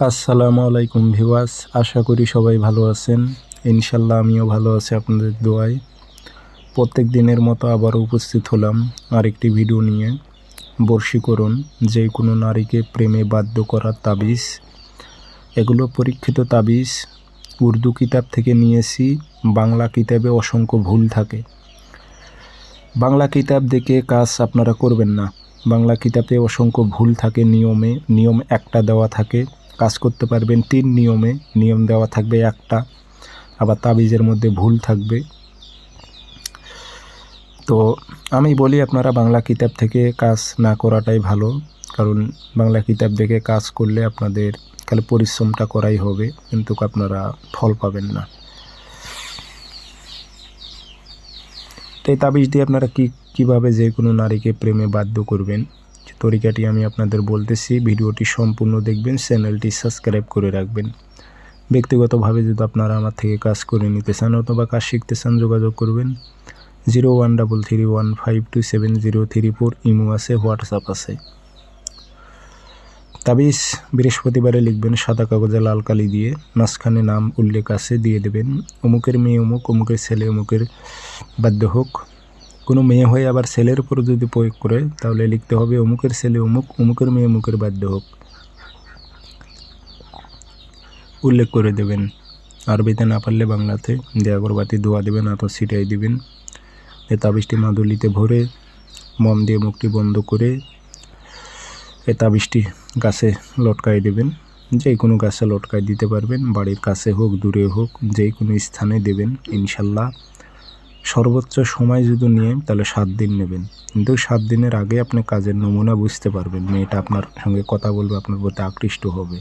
আসসালামু আলাইকুম ভিউয়ার্স, আশা করি সবাই ভালো আছেন। ইনশাল্লাহ আমিও ভালো আছি আপনাদের দোয়ায়। প্রত্যেক দিনের মতো আবারও উপস্থিত হলাম আরেকটি ভিডিও নিয়ে। বশীকরণ, যে কোনো নারীকে প্রেমে বাধ্য করার তাবিজ। এগুলো পরীক্ষিত তাবিজ, উর্দু কিতাব থেকে নিয়েছি। বাংলা কিতাবে অসংখ্য ভুল থাকে। বাংলা কিতাব দেখে কাজ আপনারা করবেন না। বাংলা কিতাবে অসংখ্য ভুল থাকে। নিয়ম একটা দেওয়া থাকে, কাজ করতে পারবেন 3 নিয়মে। নিয়ম দেওয়া থাকবে একটা, আবার তাবিজের মধ্যে ভুল থাকবে। তো আমি বলি আপনারা বাংলা কিতাব থেকে কাজ না করাটাই ভালো, কারণ বাংলা কিতাব দেখে কাজ করলে আপনাদের খালি পরিশ্রমটা করাই হবে, কিন্তু আপনারা ফল পাবেন না। তো এই তাবিজ দিয়ে আপনারা কীভাবে যে কোনো নারীকে প্রেমে বাধ্য করবেন, তরিকাটি আমি আপনাদের বলতেছি। ভিডিওটি সম্পূর্ণ দেখবেন, চ্যানেলটি সাবস্ক্রাইব করে রাখবেন। ব্যক্তিগতভাবে যদি আপনারা আমার থেকে কাজ করে নিতে চান অথবা কাজ শিখতে চান, যোগাযোগ করবেন 0133152703 ইমো আছে, হোয়াটসঅ্যাপ আছে। তাবিজ বৃহস্পতিবারে লিখবেন সাদা কাগজে লাল কালি দিয়ে, মাঝখানে নাম উল্লেখ আছে, দিয়ে দেবেন অমুকের মেয়ে অমুক, অমুকের ছেলে অমুকের বাধ্য হোক। কোনো মেয়ে হয়ে আবার ছেলের উপর যদি প্রয়োগ করে, তাহলে লিখতে হবে অমুকের ছেলে অমুক, অমুকের মেয়ে অমুকের বাধ্য হোক, উল্লেখ করে দেবেন। আরবিতে না পারলে বাংলাতে দিয়ে আগরবাতি ধোয়া দেবেন, আতর ছিটাই দিবেন। এ তাবিজটি মাদুলিতে ভরে মম দিয়ে মুখটি বন্ধ করে এ তাবিজটি গাছে লটকাই দেবেন। যে কোনো গাছে লটকাই দিতে পারবেন, বাড়ির কাছে হোক দূরে হোক, যে কোনো স্থানে দেবেন। ইনশাল্লাহ সর্বোচ্চ সময় যদি নিয়ে তাহলে 7 দিন নেবেন, কিন্তু 7 দিনের আগে আপনি কাজের নমুনা বুঝতে পারবেন। মেয়েটা আপনার সঙ্গে কথা বলবে, আপনার প্রতি আকৃষ্ট হবে।